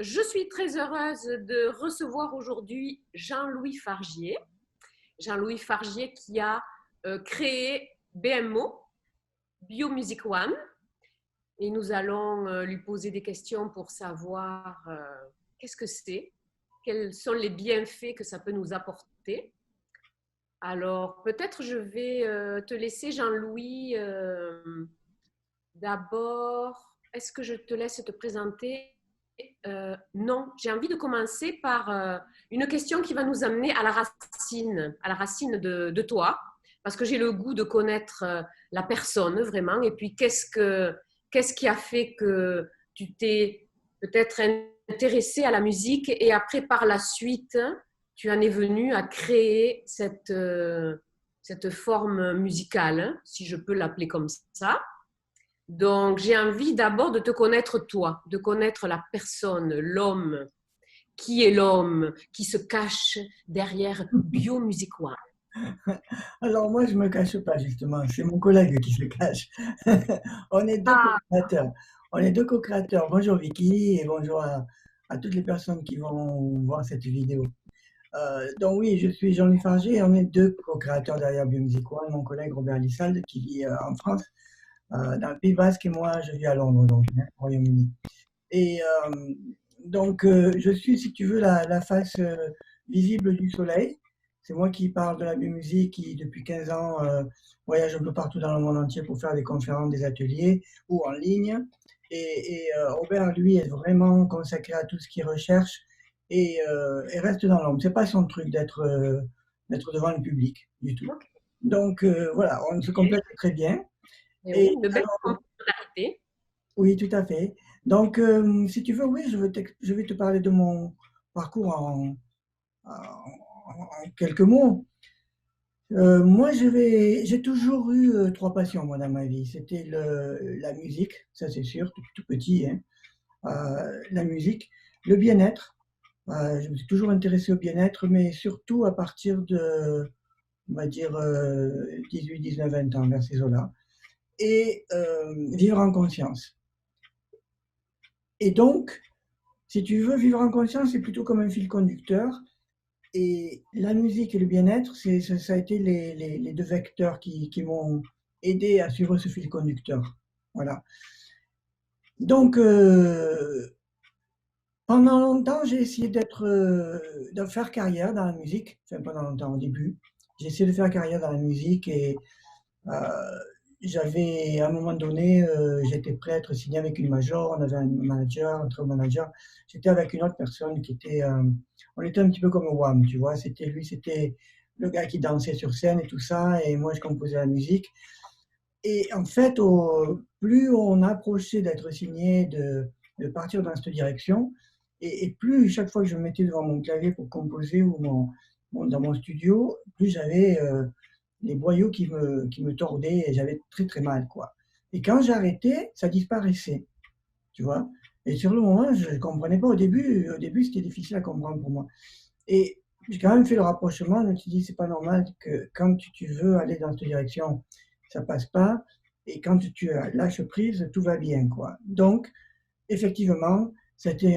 Je suis très heureuse de recevoir aujourd'hui Jean-Louis Fargier. Jean-Louis Fargier qui a créé BMO, Biomusic One. Et nous allons lui poser des questions pour savoir qu'est-ce que c'est, quels sont les bienfaits que ça peut nous apporter. Alors, peut-être je vais te laisser, Jean-Louis, d'abord. Est-ce que je te laisse te présenter? Non, j'ai envie de commencer par une question qui va nous amener à la racine de toi, parce que j'ai le goût de connaître la personne vraiment, et puis qu'est-ce qui a fait que tu t'es peut-être intéressé à la musique, et après par la suite, tu en es venu à créer cette forme musicale, si je peux l'appeler comme ça. Donc, j'ai envie d'abord de te connaître toi, de connaître la personne, l'homme, qui est l'homme qui se cache derrière Biomusic One. Alors moi, je me cache pas justement, c'est mon collègue qui se cache. On est deux Ah, co-créateurs. On est deux co-créateurs. Bonjour Vicky et bonjour à toutes les personnes qui vont voir cette vidéo. Donc oui, je suis Jean-Louis Fargier et on est deux co-créateurs derrière Biomusic One, mon collègue Robert Lissalde qui vit en France, dans le Pays Basque, et moi je vis à Londres, donc au Royaume-Uni. Et je suis, si tu veux, la face visible du soleil. C'est moi qui parle de la musique, qui depuis 15 ans voyage un peu partout dans le monde entier pour faire des conférences, des ateliers ou en ligne. Robert, lui, est vraiment consacré à tout ce qu'il recherche et reste dans l'ombre. C'est pas son truc d'être devant le public du tout. ok. Donc voilà, on se complète très bien. Et oui, Et une belle complémentarité. oui, tout à fait. Donc, si tu veux, oui, je vais te parler de mon parcours en quelques mots. Moi, j'ai toujours eu trois passions, moi, dans ma vie. C'était la musique, ça c'est sûr, depuis tout petit, hein. La musique, le bien-être. Je me suis toujours intéressé au bien-être, mais surtout à partir de, on va dire, 18, 19, 20 ans, vers ces eaux-là. Et vivre en conscience. Et donc, si tu veux vivre en conscience, c'est plutôt comme un fil conducteur. Et la musique et le bien-être, ça a été les deux vecteurs qui m'ont aidé à suivre ce fil conducteur. Voilà. Donc, pendant longtemps, j'ai essayé de faire carrière dans la musique. Enfin, pendant longtemps, au début. J'ai essayé de faire carrière dans la musique et à un moment donné, j'étais prêt à être signé avec une major, on avait un manager, un très bon manager. J'étais avec une autre personne on était un petit peu comme Wham, tu vois. C'était le gars qui dansait sur scène et tout ça, et moi je composais la musique. Et en fait, plus on approchait d'être signé, de partir dans cette direction, et plus chaque fois que je me mettais devant mon clavier pour composer dans mon studio, plus j'avais les boyaux qui me tordaient et j'avais très très mal, quoi. Et quand j'arrêtais, ça disparaissait, tu vois. Et sur le moment, je ne comprenais pas au début. Au début, c'était difficile à comprendre pour moi. Et j'ai quand même fait le rapprochement. Je me suis dit, c'est pas normal que quand tu veux aller dans cette direction, ça passe pas. Et quand tu lâches prise, tout va bien, quoi. Donc, effectivement, c'était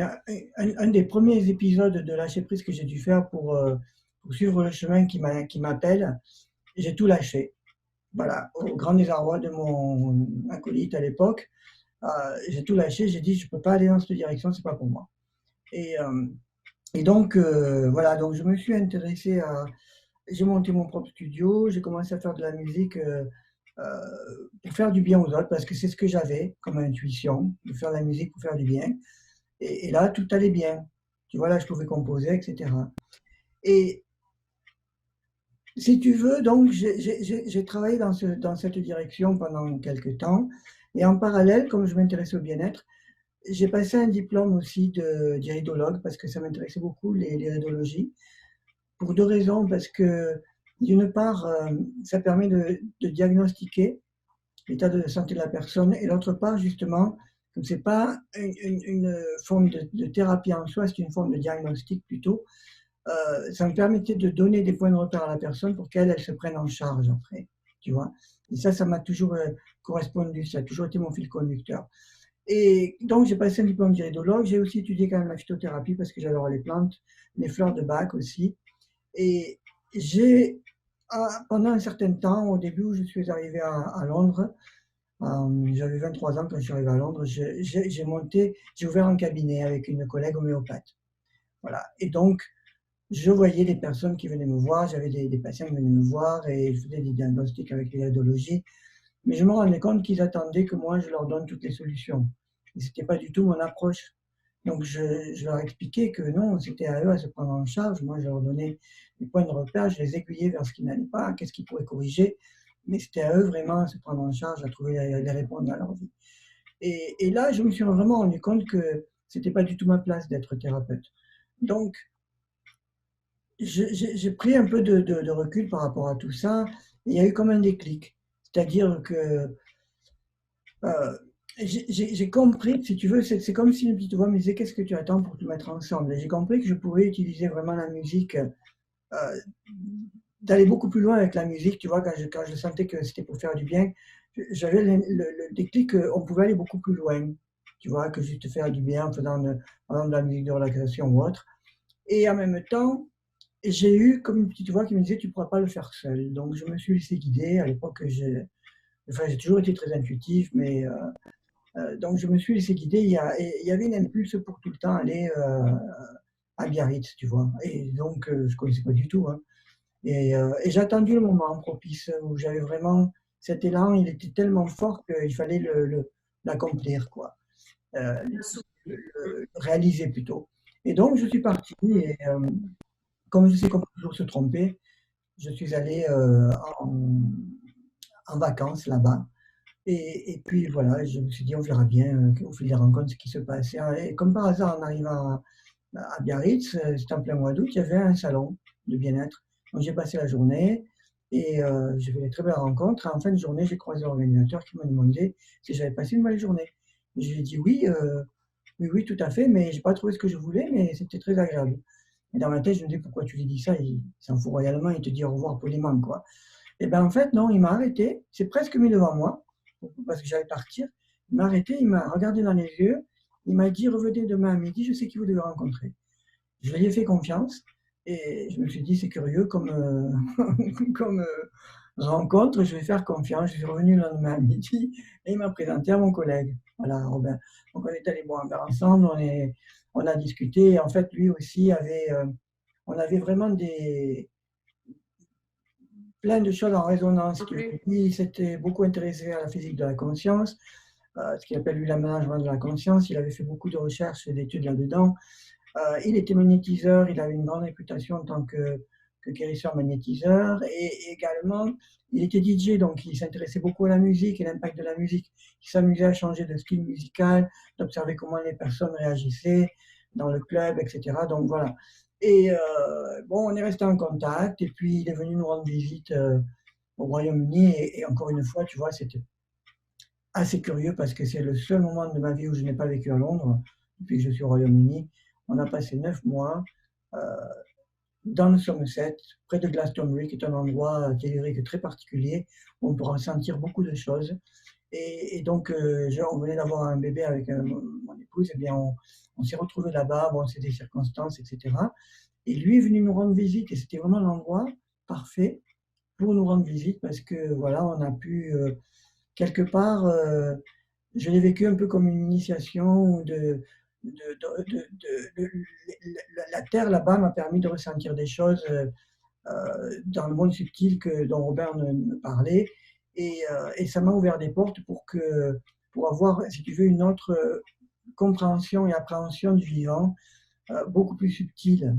un des premiers épisodes de lâcher prise que j'ai dû faire pour suivre le chemin qui m'appelle. J'ai tout lâché. Voilà, au grand désarroi de mon acolyte à l'époque, j'ai tout lâché. J'ai dit, je ne peux pas aller dans cette direction, c'est pas pour moi. Et, euh, voilà, donc je me suis intéressé j'ai monté mon propre studio, j'ai commencé à faire de la musique pour faire du bien aux autres, parce que c'est ce que j'avais comme intuition, de faire de la musique pour faire du bien. Et là, tout allait bien. Tu vois, là, je pouvais composer, etc. Et si tu veux, donc, j'ai travaillé dans cette direction pendant quelques temps. Et en parallèle, comme je m'intéressais au bien-être, j'ai passé un diplôme aussi d'iridologue parce que ça m'intéressait beaucoup, l'iridologie, pour deux raisons. Parce que, d'une part, ça permet de diagnostiquer l'état de santé de la personne, et d'autre part, justement, comme ce n'est pas une forme de thérapie en soi, c'est une forme de diagnostic plutôt, ça me permettait de donner des points de repère à la personne pour qu'elle se prenne en charge après, tu vois. Et ça m'a toujours correspondu, ça a toujours été mon fil conducteur. Et donc, j'ai passé un diplôme d'iridologue. J'ai aussi étudié quand même la phytothérapie parce que j'adore les plantes, les fleurs de bac aussi. Et j'ai, pendant un certain temps, au début où je suis arrivé à Londres, j'avais 23 ans quand je suis arrivé à Londres, j'ai ouvert un cabinet avec une collègue homéopathe. Voilà. Et donc, je voyais des personnes qui venaient me voir, j'avais des patients qui venaient me voir et je faisais des diagnostics avec l'iridologie. Mais je me rendais compte qu'ils attendaient que moi, je leur donne toutes les solutions. Et ce n'était pas du tout mon approche. Donc, je leur expliquais que non, c'était à eux à se prendre en charge. Moi, je leur donnais des points de repère, je les aiguillais vers ce qui n'allait pas, qu'est-ce qu'ils pourraient corriger. Mais c'était à eux vraiment à se prendre en charge, à trouver les réponses dans leur vie. Et là, je me suis vraiment rendu compte que ce n'était pas du tout ma place d'être thérapeute. Donc, j'ai pris un peu de recul par rapport à tout ça. Et il y a eu comme un déclic. C'est-à-dire que j'ai compris, si tu veux, c'est comme si une petite voix me disait qu'est-ce que tu attends pour te mettre ensemble. Et j'ai compris que je pouvais utiliser vraiment la musique, d'aller beaucoup plus loin avec la musique, tu vois, quand je sentais que c'était pour faire du bien, j'avais le déclic qu'on pouvait aller beaucoup plus loin, tu vois, que juste faire du bien en faisant par exemple, de la musique de relaxation ou autre. Et en même temps, j'ai eu comme une petite voix qui me disait tu ne pourras pas le faire seul. Donc je me suis laissé guider. À l'époque, j'ai toujours été très intuitif, mais donc je me suis laissé guider. Il y avait une impulse pour tout le temps aller à Biarritz, tu vois. Et donc je ne connaissais pas du tout, hein. Et j'ai attendu le moment propice où j'avais vraiment cet élan. Il était tellement fort qu'il fallait l'accomplir, quoi. Euh, le réaliser plutôt. Et donc je suis parti. Et comme je sais qu'on peut toujours se tromper, je suis allé en vacances là-bas. Et puis voilà, je me suis dit, on verra bien au fil des rencontres ce qui se passe. Et comme par hasard, en arrivant à Biarritz, c'était en plein mois d'août, il y avait un salon de bien-être. Donc j'ai passé la journée et j'ai fait des très belles rencontres. Et en fin de journée, j'ai croisé l'organisateur qui m'a demandé si j'avais passé une belle journée. Et je lui ai dit oui, oui, oui, tout à fait, mais je n'ai pas trouvé ce que je voulais, mais c'était très agréable. Et dans ma tête, je me dis pourquoi tu lui dis ça, il s'en fout royalement, il te dit au revoir poliment, quoi. Et bien en fait, non, il m'a arrêté, c'est presque mis devant moi, parce que j'allais partir. Il m'a arrêté, il m'a regardé dans les yeux, il m'a dit revenez demain à midi, je sais qui vous devez rencontrer. Je lui ai fait confiance et je me suis dit c'est curieux comme, comme rencontre, je vais faire confiance. Je suis revenu le lendemain à midi et il m'a présenté à mon collègue. Voilà, Robin. Donc on est allé boire un verre ensemble, on a discuté. Et en fait, lui aussi avait, on avait vraiment plein de choses en résonance. Lui, il s'était beaucoup intéressé à la physique de la conscience, ce qu'il appelle lui l'aménagement de la conscience. Il avait fait beaucoup de recherches et d'études là-dedans. Il était magnétiseur, il avait une grande réputation en tant que guérisseur magnétiseur et également il était DJ, donc il s'intéressait beaucoup à la musique et l'impact de la musique. Il s'amusait à changer de style musical, d'observer comment les personnes réagissaient dans le club, etc. Donc voilà. Et bon, on est resté en contact et puis il est venu nous rendre visite au Royaume-Uni et encore une fois, tu vois, c'était assez curieux parce que c'est le seul moment de ma vie où je n'ai pas vécu à Londres depuis que je suis au Royaume-Uni. On a passé 9 mois euh, dans le Somerset, près de Glastonbury, qui est un endroit tellurique très particulier où on pourra sentir beaucoup de choses. Et donc, on venait d'avoir un bébé avec mon épouse, et bien on s'est retrouvés là-bas, bon, c'est des circonstances, etc. Et lui est venu nous rendre visite et c'était vraiment l'endroit parfait pour nous rendre visite parce que voilà, on a pu quelque part, je l'ai vécu un peu comme une initiation la terre là-bas m'a permis de ressentir des choses dans le monde subtil dont Robert me parlait et ça m'a ouvert des portes pour avoir, si tu veux, une autre compréhension et appréhension du vivant beaucoup plus subtile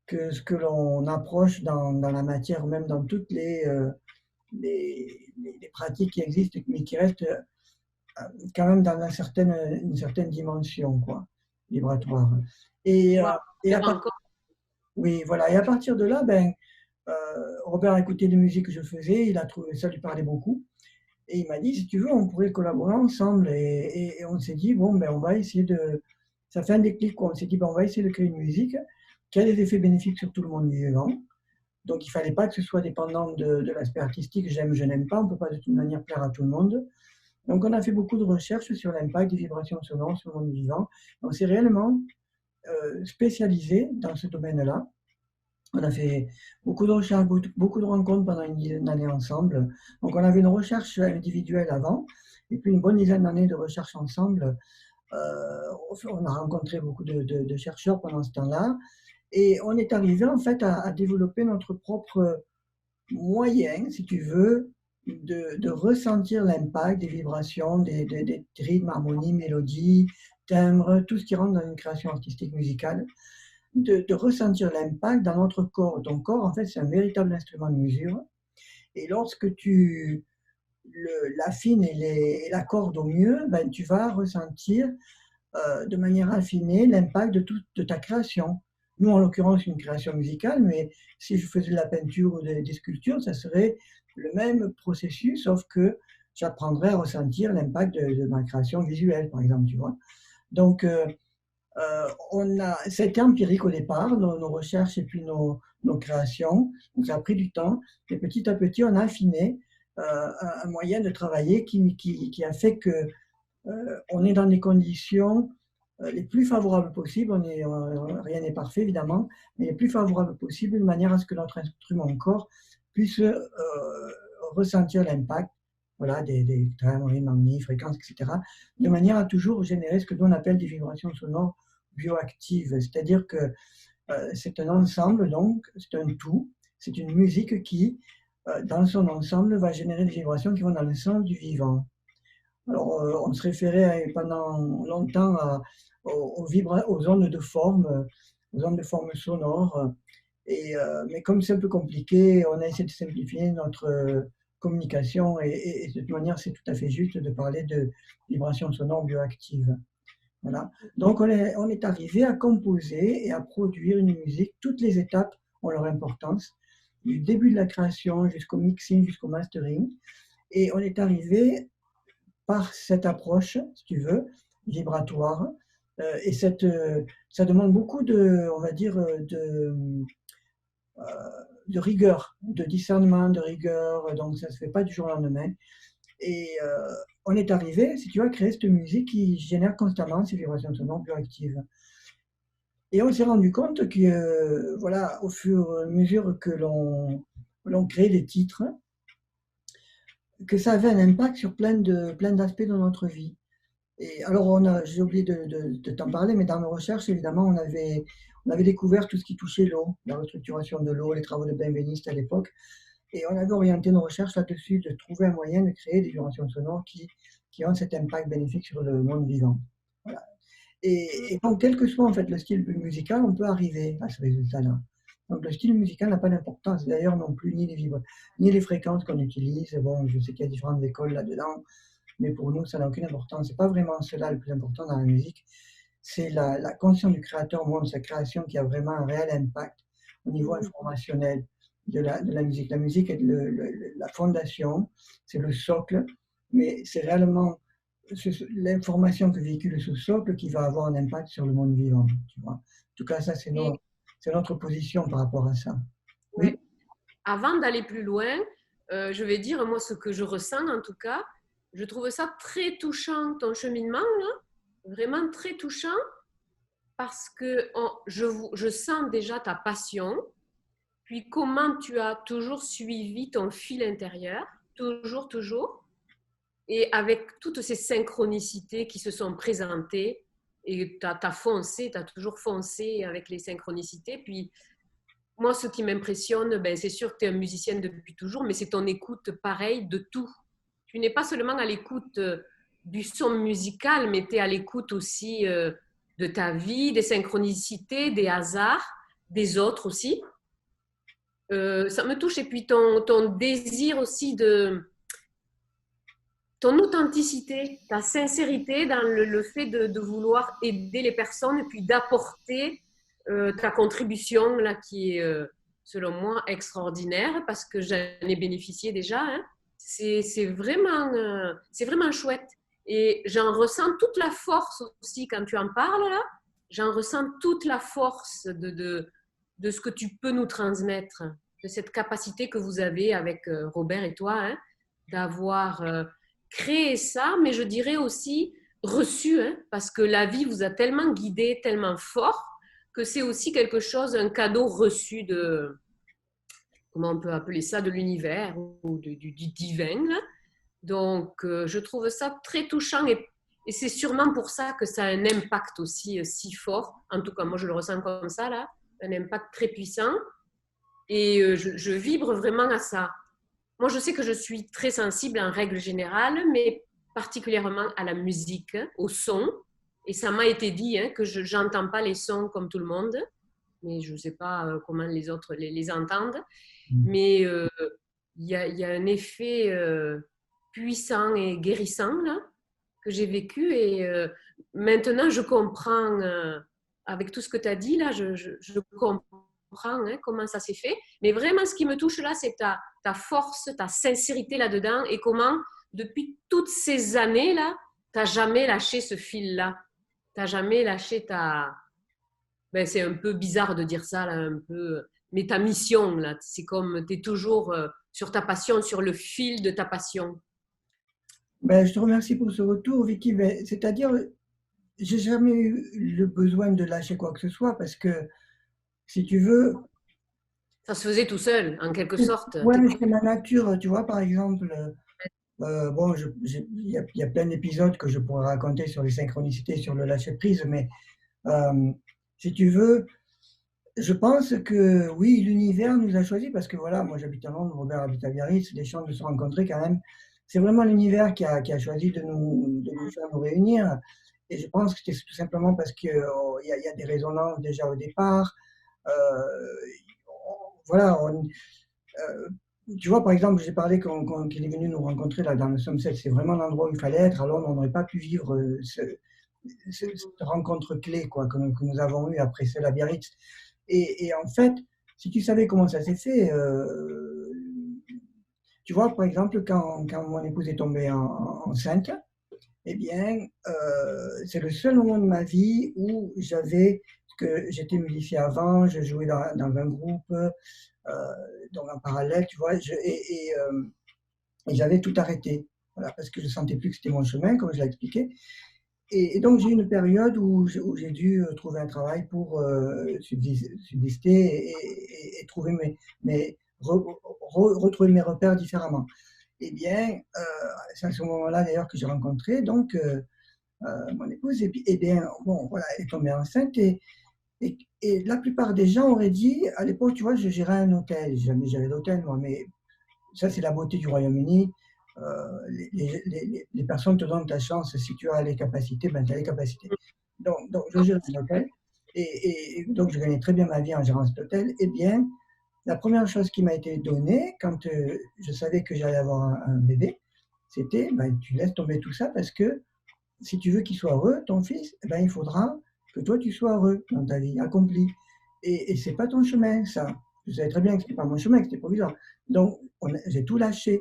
que ce que l'on approche dans la matière, même dans toutes les pratiques qui existent, mais qui restent quand même dans une certaine dimension, quoi, vibratoire. Et, Wow, et à part, oui, voilà. Et à partir de là, ben, Robert a écouté les musiques que je faisais, il a trouvé ça lui parlait beaucoup. Et il m'a dit, si tu veux, on pourrait collaborer ensemble. Et on s'est dit, bon, ben, on va essayer de. Ça fait un déclic, quoi. On s'est dit, ben, on va essayer de créer une musique qui a des effets bénéfiques sur tout le monde vivant. Donc, il ne fallait pas que ce soit dépendant de l'aspect artistique. J'aime, je n'aime pas. On ne peut pas de toute manière plaire à tout le monde. Donc, on a fait beaucoup de recherches sur l'impact des vibrations sonores sur le monde vivant. On s'est réellement spécialisé dans ce domaine-là. On a fait beaucoup de recherches, beaucoup de rencontres pendant une dizaine d'années ensemble. Donc, on avait une recherche individuelle avant, et puis une bonne dizaine d'années de recherche ensemble. On a rencontré beaucoup de chercheurs pendant ce temps-là, et on est arrivé en fait à développer notre propre moyen, si tu veux, de ressentir l'impact des vibrations, des rythmes, harmonies, mélodies, timbres, tout ce qui rentre dans une création artistique musicale, de ressentir l'impact dans notre corps. Ton corps, en fait, c'est un véritable instrument de mesure. Et lorsque tu l'affines et l'accordes au mieux, ben, tu vas ressentir de manière affinée l'impact de ta création. Nous, en l'occurrence, une création musicale, mais si je faisais de la peinture ou des sculptures, ça serait le même processus, sauf que j'apprendrais à ressentir l'impact de ma création visuelle, par exemple, tu vois. Donc, c'était empirique au départ, nos recherches et puis nos créations. Donc, ça a pris du temps. Et petit à petit, on a affiné un moyen de travailler qui a fait que on est dans des conditions les plus favorables possibles. Rien n'est parfait, évidemment, mais les plus favorables possibles, de manière à ce que notre instrument corps puisse ressentir l'impact voilà, des tremors, harmonies, fréquences, etc., de manière à toujours générer ce que nous on appelle des vibrations sonores bioactives. C'est-à-dire que c'est un ensemble, donc, c'est un tout, c'est une musique qui, dans son ensemble, va générer des vibrations qui vont dans le sens du vivant. Alors, on se référait pendant longtemps aux ondes de forme, aux ondes de forme sonore. Mais comme c'est un peu compliqué, on a essayé de simplifier notre communication et de toute manière, c'est tout à fait juste de parler de vibrations sonores bioactives. Voilà. Donc, on est arrivé à composer et à produire une musique. Toutes les étapes ont leur importance, du début de la création jusqu'au mixing, jusqu'au mastering. Et on est arrivé par cette approche, si tu veux, vibratoire. Et ça demande beaucoup on va dire, de rigueur, de discernement, de rigueur. Donc, ça ne se fait pas du jour au lendemain. Et on est arrivé, si tu veux, à créer cette musique qui génère constamment ces vibrations sonores bioactives. Et on s'est rendu compte que, voilà, au fur et à mesure que l'on crée des titres, que ça avait un impact sur plein d'aspects de notre vie. Et alors, j'ai oublié de t'en parler, mais dans nos recherches, évidemment, on avait découvert tout ce qui touchait l'eau, la restructuration de l'eau, les travaux de benveniste à l'époque. Et on avait orienté nos recherches là-dessus, de trouver un moyen de créer des vibrations sonores qui ont cet impact bénéfique sur le monde vivant. Voilà. Et donc, quel que soit en fait le style musical, on peut arriver à ce résultat-là. Donc, le style musical n'a pas d'importance, d'ailleurs non plus, ni les fréquences qu'on utilise. Bon, je sais qu'il y a différentes écoles là-dedans, mais pour nous, ça n'a aucune importance. C'est pas vraiment cela le plus important dans la musique. C'est la conscience du créateur au moment de sa création qui a vraiment un réel impact au niveau informationnel de la musique. La musique est la fondation, c'est le socle, mais c'est réellement l'information que véhicule ce socle qui va avoir un impact sur le monde vivant. Tu vois. En tout cas, ça, c'est notre position par rapport à ça. Oui. Avant d'aller plus loin, je vais dire moi ce que je ressens en tout cas. Je trouve ça très touchant, ton cheminement, là. Vraiment très touchant, parce que je sens déjà ta passion, puis comment tu as toujours suivi ton fil intérieur, toujours, et avec toutes ces synchronicités qui se sont présentées, et tu as toujours foncé avec les synchronicités, puis moi, ce qui m'impressionne, ben, c'est sûr que tu es un musicien depuis toujours, mais c'est ton écoute pareil de tout. Tu n'es pas seulement à l'écoute du son musical, mais tu es à l'écoute aussi de ta vie, des synchronicités, des hasards, des autres aussi. Ça me touche. Et puis ton désir aussi ton authenticité, ta sincérité dans le fait de vouloir aider les personnes et puis d'apporter ta contribution là, qui est, selon moi, extraordinaire parce que j'en ai bénéficié déjà. Hein. C'est vraiment chouette. Et j'en ressens toute la force aussi quand tu en parles là. J'en ressens toute la force de ce que tu peux nous transmettre, de cette capacité que vous avez avec Robert et toi, hein, d'avoir créé ça, mais je dirais aussi reçu, hein, parce que la vie vous a tellement guidé, tellement fort, que c'est aussi quelque chose, un cadeau reçu de, comment on peut appeler ça, de l'univers ou du divin. Là. Donc, je trouve ça très touchant et c'est sûrement pour ça que ça a un impact aussi si fort. En tout cas, moi, je le ressens comme ça, là, un impact très puissant. Et je vibre vraiment à ça. Moi, je sais que je suis très sensible en règle générale, mais particulièrement à la musique, au son. Et ça m'a été dit hein, que je n'entends pas les sons comme tout le monde, mais je ne sais pas comment les autres les entendent. Mais il y a un effet puissant et guérissant là, que j'ai vécu. Et maintenant, je comprends, avec tout ce que tu as dit là, je comprends hein, comment ça s'est fait. Mais vraiment, ce qui me touche là, c'est ta force, ta sincérité là-dedans et comment, depuis toutes ces années-là, tu n'as jamais lâché ce fil-là. Tu n'as jamais lâché ta... Ben, c'est un peu bizarre de dire ça, là, un peu... Mais ta mission, là, c'est comme tu es toujours sur ta passion, sur le fil de ta passion. Ben, je te remercie pour ce retour, Vicky. Ben, c'est-à-dire, j'ai jamais eu le besoin de lâcher quoi que ce soit parce que, si tu veux, Ça se faisait tout seul, en quelque sorte. ouais, mais c'est ma nature, tu vois, par exemple. Bon, il y a plein d'épisodes que je pourrais raconter sur les synchronicités, sur le lâcher-prise, mais euh, si tu veux, je pense que oui, l'univers nous a choisis parce que voilà, moi j'habite à Londres, Robert habite à Biarritz, les gens de se rencontrer quand même. C'est vraiment l'univers qui a choisi de nous faire nous réunir. Et je pense que c'est tout simplement parce qu'il y a des résonances déjà au départ. Euh, voilà, euh, tu vois, par exemple, j'ai parlé qu'il est venu nous rencontrer là dans le Somerset. C'est vraiment l'endroit où il fallait être. Alors, on n'aurait pas pu vivre cette rencontre clé quoi, que nous avons eue après celle à Biarritz. Et en fait, si tu savais comment ça s'est fait, tu vois, par exemple, quand mon épouse est tombée enceinte, eh bien, c'est le seul moment de ma vie où que j'étais musicien avant, je jouais dans un groupe, donc en parallèle, tu vois, et j'avais tout arrêté. Voilà, parce que je ne sentais plus que c'était mon chemin, comme je l'ai expliqué. Et donc, j'ai eu une période où j'ai dû trouver un travail pour subsister et trouver retrouver mes repères différemment. Eh bien, c'est à ce moment-là d'ailleurs que j'ai rencontré donc mon épouse. Et puis, eh bien, bon, voilà, elle est tombée enceinte et la plupart des gens auraient dit, à l'époque, tu vois, je gérais un hôtel. J'ai jamais géré d'hôtel, moi, mais ça, c'est la beauté du Royaume-Uni. Les personnes te donnent ta chance. Si tu as les capacités, ben, tu as les capacités. Donc je gère un hôtel. Et donc, je gagnais très bien ma vie en gérant cet hôtel. Eh bien, la première chose qui m'a été donnée quand je savais que j'allais avoir un bébé, c'était ben, tu laisses tomber tout ça parce que si tu veux qu'il soit heureux, ton fils, eh ben, il faudra que toi, tu sois heureux dans ta vie, accompli. Et ce n'est pas ton chemin, ça. Je savais très bien que ce n'était pas mon chemin, que c'était provisoire. Donc, j'ai tout lâché,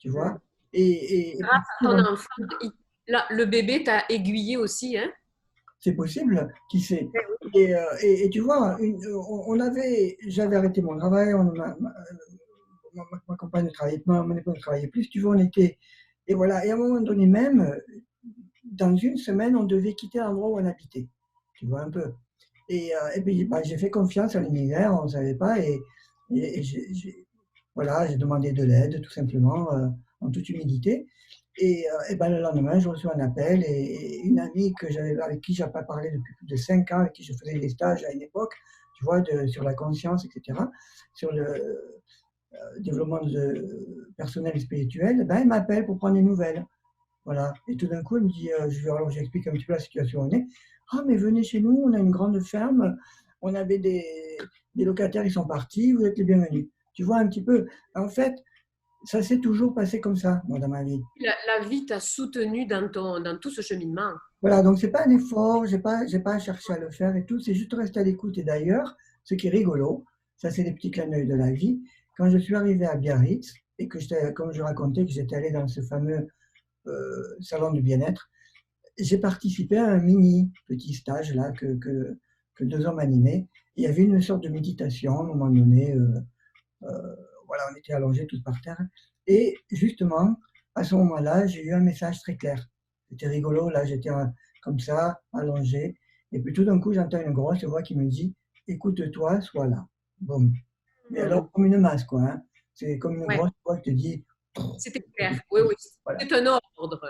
tu vois. Et Grâce puis, à ton enfant, là, le bébé t'a aiguillé aussi. Hein? c'est possible, qui sait. Et tu vois, j'avais arrêté mon travail, ma compagne ne travaillait pas, mon épouse ne travaillait plus, si tu veux, on était. Et voilà, et à un moment donné même, dans une semaine, on devait quitter l'endroit où on habitait. Tu vois un peu. Et puis, bah, j'ai fait confiance à l'univers, on ne savait pas, et voilà, j'ai demandé de l'aide, tout simplement, en toute humilité. Et ben, le lendemain, je reçois un appel et une amie avec qui je n'avais pas parlé depuis plus de 5 ans, avec qui je faisais des stages à une époque, tu vois, sur la conscience, etc., sur le développement personnel et spirituel, ben, elle m'appelle pour prendre des nouvelles. Voilà. Et tout d'un coup, elle me dit, alors j'explique un petit peu la situation où on est. Ah, mais venez chez nous, on a une grande ferme, on avait des locataires, ils sont partis, vous êtes les bienvenus. Tu vois un petit peu. En fait, ça s'est toujours passé comme ça, moi, dans ma vie. La vie t'a soutenu dans tout ce cheminement. Voilà, donc c'est pas un effort, j'ai pas cherché à le faire et tout, c'est juste rester à l'écoute. Et d'ailleurs, ce qui est rigolo, ça c'est des petits clins d'œil de la vie. Quand je suis arrivé à Biarritz et comme je racontais que j'étais allé dans ce fameux salon du bien-être, j'ai participé à un mini petit stage là que 2 hommes animaient. Il y avait une sorte de méditation à un moment donné. Voilà, on était allongés tous par terre. Et justement, à ce moment-là, j'ai eu un message très clair. C'était rigolo, là, j'étais comme ça, allongé, et puis tout d'un coup, j'entends une grosse voix qui me dit: «Écoute-toi, sois là». Boum. Mais alors, Hmm. comme une masse, quoi, hein. C'est comme une Ouais, grosse voix qui te dit: c'était clair. Oui, «Écoute-toi». oui, Voilà. c'est un ordre.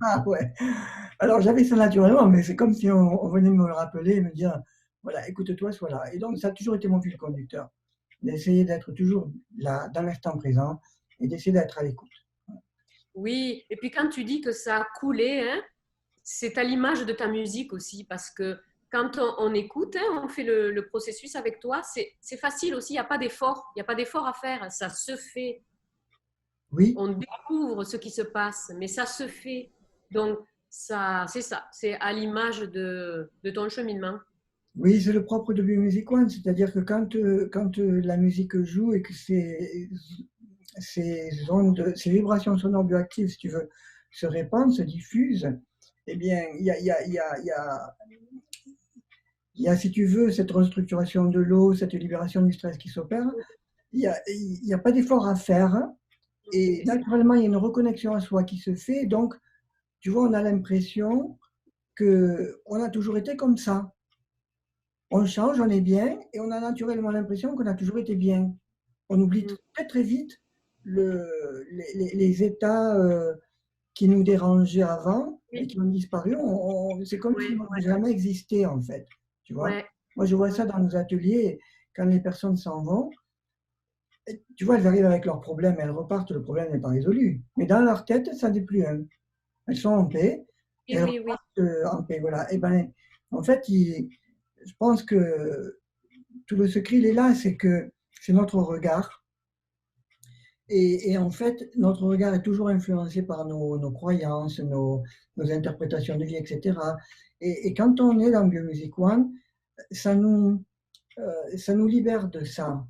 Ah ouais. Alors, j'avais ça naturellement, mais c'est comme si on venait me le rappeler et me dire: «Voilà, écoute-toi, sois là». Et donc, ça a toujours été mon fil conducteur, d'essayer d'être toujours là, dans l'instant présent et d'essayer d'être à l'écoute. Oui, et puis quand tu dis que ça a coulé, hein, c'est à l'image de ta musique aussi, parce que quand on écoute, hein, on fait le processus avec toi, c'est facile aussi, il n'y a pas d'effort, il n'y a pas d'effort à faire, ça se fait. Oui, On découvre ce qui se passe, mais ça se fait. Donc, ça, c'est à l'image de ton cheminement. oui, c'est le propre de Music One, c'est-à-dire que quand la musique joue et que ces vibrations sonores bioactives, si tu veux, se répandent, se diffusent, eh bien, il y a, si tu veux, cette restructuration de l'eau, cette libération du stress qui s'opère. Il y a pas d'effort à faire et Et c'est naturellement, il y a une reconnexion à soi qui se fait. Donc, tu vois, on a l'impression qu'on a toujours été comme ça. On change, on est bien et on a naturellement l'impression qu'on a toujours été bien. On oublie très très vite les états qui nous dérangeaient avant et oui, qui ont disparu. C'est comme si ouais, on n'avait jamais existé en fait. Tu vois? ouais, Moi, je vois ouais. ça dans nos ateliers quand les personnes s'en vont. Tu vois, elles arrivent avec leurs problèmes, elles repartent, le problème n'est pas résolu. Mais dans leur tête, ça n'est plus un. Elles sont en paix et Oui, elles oui, oui. repartent en paix. Voilà. Et ben, en fait, je pense que tout le secret, il est là, c'est que c'est notre regard. Et en fait, notre regard est toujours influencé par nos croyances, nos interprétations de vie, etc. Et quand on est dans Biomusic One, ça nous, ça nous libère de ça.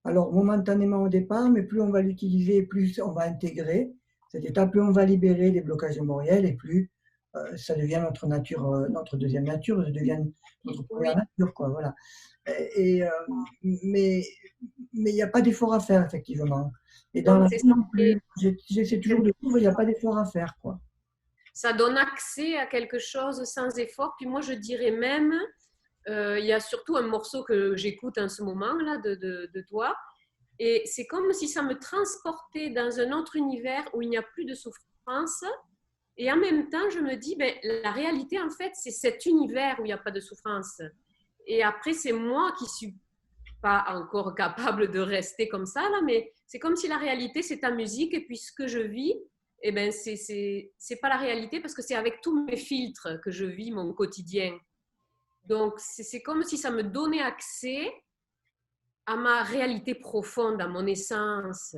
Alors, momentanément au départ, mais plus on va l'utiliser, plus on va intégrer cet état, plus on va libérer des blocages mémoriels et plus ça devient notre nature, notre deuxième nature, ça devient notre première Oui. nature, quoi. Voilà. Et, mais mais il n'y a pas d'effort à faire, effectivement. Et dans Non, la c'est vie ça. non plus. J'essaie toujours de vivre, il n'y a pas d'effort à faire, quoi. Ça donne accès à quelque chose sans effort. Puis moi, je dirais même, il y a surtout un morceau que j'écoute en ce moment-là de toi. Et c'est comme si ça me transportait dans un autre univers où il n'y a plus de souffrance. Et en même temps, je me dis, ben, la réalité, en fait, c'est cet univers où il n'y a pas de souffrance. Et après, c'est moi qui suis pas encore capable de rester comme ça, là, mais c'est comme si la réalité, c'est ta musique, et puis ce que je vis, eh ben, c'est pas la réalité parce que c'est avec tous mes filtres que je vis mon quotidien. Donc, c'est comme si ça me donnait accès à ma réalité profonde, à mon essence,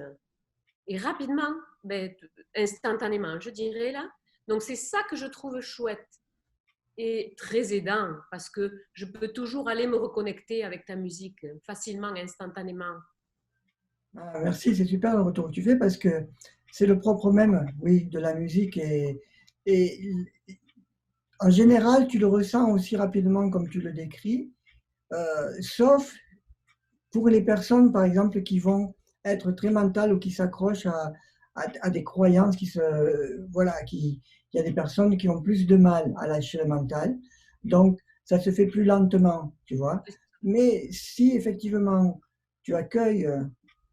et rapidement, ben, instantanément, je dirais là. Donc, c'est ça que je trouve chouette et très aidant parce que je peux toujours aller me reconnecter avec ta musique facilement, instantanément. Ah, merci, c'est super le retour que tu fais parce que c'est le propre même, oui, de la musique. Et en général, tu le ressens aussi rapidement comme tu le décris, sauf pour les personnes, par exemple, qui vont être très mentales ou qui s'accrochent à des croyances voilà, il y a des personnes qui ont plus de mal à lâcher le mental. Donc, ça se fait plus lentement, tu vois. Mais si effectivement tu accueilles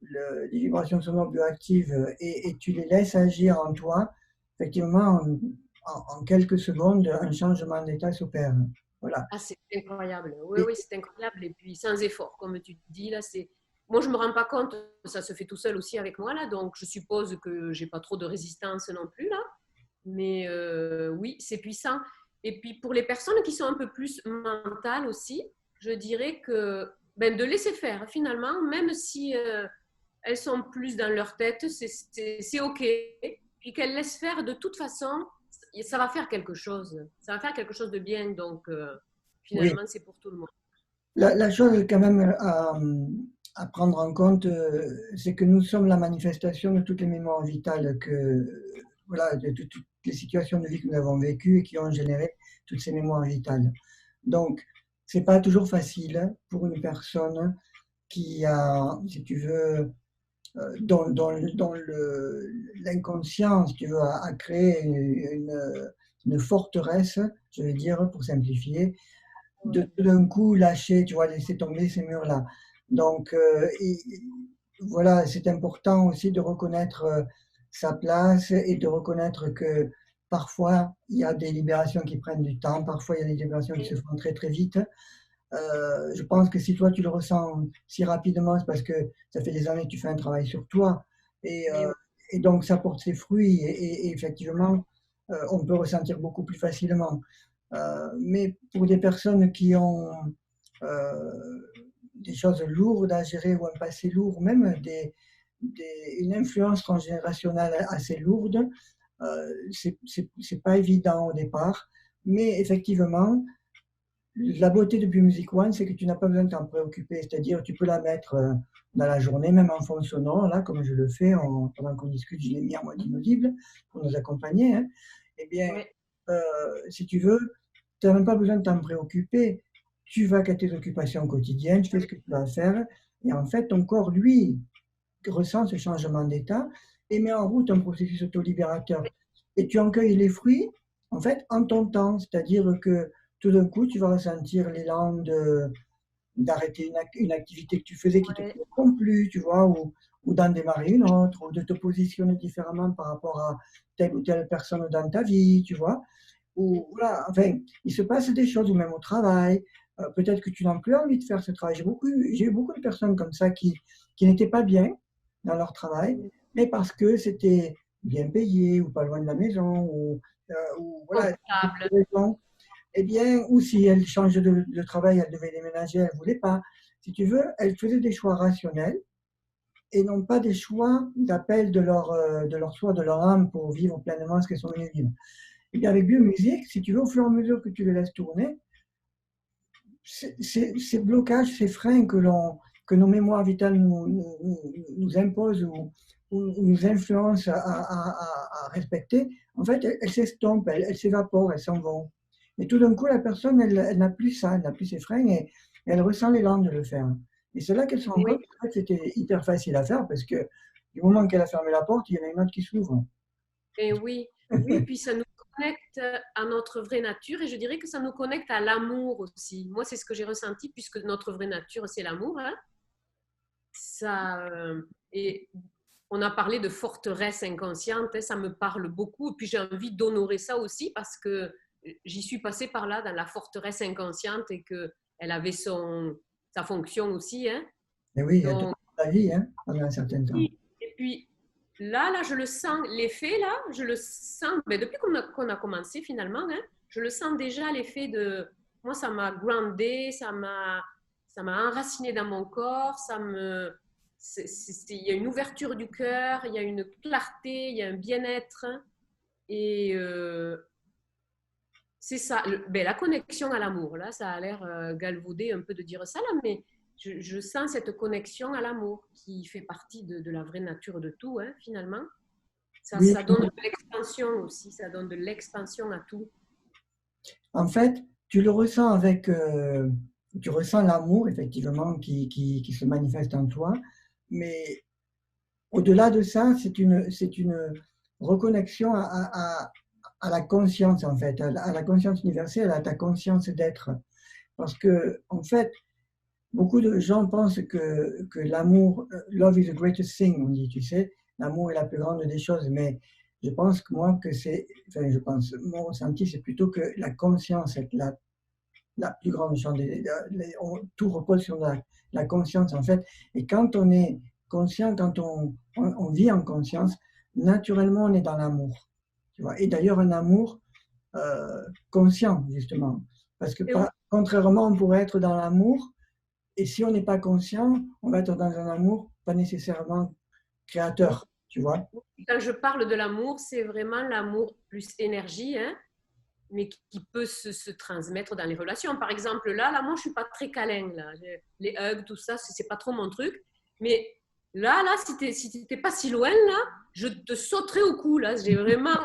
les vibrations sonores bioactives et tu les laisses agir en toi, effectivement, en quelques secondes, un changement d'état s'opère. Voilà. Ah, c'est incroyable. Oui, Et, oui, c'est incroyable. Et puis sans effort, comme tu dis, là, c'est. Moi, je me rends pas compte, ça se fait tout seul aussi avec moi, là, donc je suppose que j'ai pas trop de résistance non plus, là. Mais oui, c'est puissant. Et puis pour les personnes qui sont un peu plus mentales aussi, je dirais que ben, de laisser faire finalement, même si elles sont plus dans leur tête, c'est OK. Puis qu'elles laissent faire de toute façon, ça va faire quelque chose. Ça va faire quelque chose de bien. Donc oui, finalement, c'est pour tout le monde. la chose quand même à prendre en compte, c'est que nous sommes la manifestation de toutes les mémoires vitales voilà, de toutes les situations de vie que nous avons vécues et qui ont généré toutes ces mémoires vitales. Donc, c'est pas toujours facile pour une personne qui a, si tu veux, dont l'inconscient, si tu veux, a créé une forteresse, je vais dire, pour simplifier, de tout d'un coup lâcher, tu vois, laisser tomber ces murs-là. Donc, voilà, c'est important aussi de reconnaître sa place et de reconnaître que parfois, il y a des libérations qui prennent du temps, parfois, il y a des libérations qui se font très, très vite. Je pense que si toi, tu le ressens si rapidement, c'est parce que ça fait des années que tu fais un travail sur toi. Et, Mais euh, et donc, ça porte ses fruits. Et effectivement, on peut ressentir beaucoup plus facilement. Mais pour des personnes qui ont euh, des choses lourdes à gérer ou un passé lourd, même une influence transgénérationnelle assez lourde, c'est pas évident au départ. Mais effectivement, la beauté de Music One, c'est que tu n'as pas besoin de t'en préoccuper. C'est-à-dire, tu peux la mettre dans la journée, même en fond sonore, là, comme je le fais, pendant qu'on discute, je l'ai mis en mode inaudible pour nous accompagner. Hein. Eh bien, ouais, euh, si tu veux, tu n'as même pas besoin de t'en préoccuper. Tu vas qu'à tes occupations quotidiennes, tu fais ce que tu as à faire. Et en fait, ton corps, lui, ressent ce changement d'état et met en route un processus autolibérateur. Et tu en cueilles les fruits, en fait, en ton temps. C'est-à-dire que tout d'un coup, tu vas ressentir l'élan d'arrêter une activité que tu faisais qui te ouais. correspond plus, tu vois, ou d'en démarrer une autre, ou de te positionner différemment par rapport à telle ou telle personne dans ta vie, tu vois. Ou voilà, enfin, il se passe des choses, ou même au travail. Peut-être que tu n'as plus envie de faire ce travail. J'ai eu beaucoup de personnes comme ça qui n'étaient pas bien dans leur travail, mais parce que c'était bien payé, ou pas loin de la maison, ou voilà, Confortable. eh bien, ou si elle change de travail, elle devait déménager, elle ne voulait pas. Si tu veux, elle faisait des choix rationnels et non pas des choix d'appel de leur soi, de leur âme pour vivre pleinement ce qu'elles sont venues vivre. Et bien, avec Biomusique, si tu veux, au fur et à mesure que tu les laisses tourner, ces blocages, ces freins que nos mémoires vitales nous imposent ou nous influencent à respecter, en fait, elles s'estompent, elles s'évaporent, elles s'en vont. Et tout d'un coup, la personne, elle n'a plus ça, elle n'a plus ses freins et elle ressent l'élan de le faire. Et c'est là qu'elle se rend compte Oui, qu'en fait, c'était hyper facile à faire parce que du moment qu'elle a fermé la porte, il y en a une autre qui s'ouvre. et oui, oui, puis ça nous connecte à notre vraie nature et je dirais que ça nous connecte à l'amour aussi. Moi, c'est ce que j'ai ressenti puisque notre vraie nature, c'est l'amour. Hein. Ça, et on a parlé de forteresse inconsciente, hein, ça me parle beaucoup. Et puis j'ai envie d'honorer ça aussi parce que j'y suis passée par là dans la forteresse inconsciente et qu'elle avait sa fonction aussi. Hein. Et oui, elle te Donc, prend la vie hein, pendant un certain temps. oui. Et puis là, je le sens, l'effet là, je le sens, mais depuis qu'on a commencé finalement, hein, je le sens déjà l'effet de, moi ça m'a groundé, ça m'a enraciné dans mon corps, il y a une ouverture du cœur, il y a une clarté, il y a un bien-être et c'est ça, ben, la connexion à l'amour. Là, ça a l'air galvaudé un peu de dire ça là, mais je sens cette connexion à l'amour qui fait partie de la vraie nature de tout, hein, finalement. Oui, Ça donne de l'expansion aussi, ça donne de l'expansion à tout. en fait, tu le ressens tu ressens l'amour, effectivement, qui se manifeste en toi, mais au-delà de ça, c'est une reconnexion à la conscience, en fait, à la conscience universelle, à ta conscience d'être. Parce que, en fait, beaucoup de gens pensent que l'amour, love is the greatest thing, on dit, tu sais, l'amour est la plus grande des choses, mais je pense que moi, enfin, je pense, mon ressenti, c'est plutôt que la conscience est la plus grande chose. Tout repose sur la conscience, en fait. Et quand on est conscient, quand on vit en conscience, naturellement, on est dans l'amour. Tu vois. Et d'ailleurs, un amour conscient, justement. Parce que Et oui, contrairement, on pourrait être dans l'amour, et si on n'est pas conscient, on va être dans un amour pas nécessairement créateur, tu vois. quand je parle de l'amour, c'est vraiment l'amour plus énergie, hein, mais qui peut se transmettre dans les relations. Par exemple, là, moi, je suis pas très câlin. Là. Les hugs, tout ça, c'est pas trop mon truc. Mais là, si t'étais pas si loin, là, je te sauterais au cou. Là, j'ai vraiment,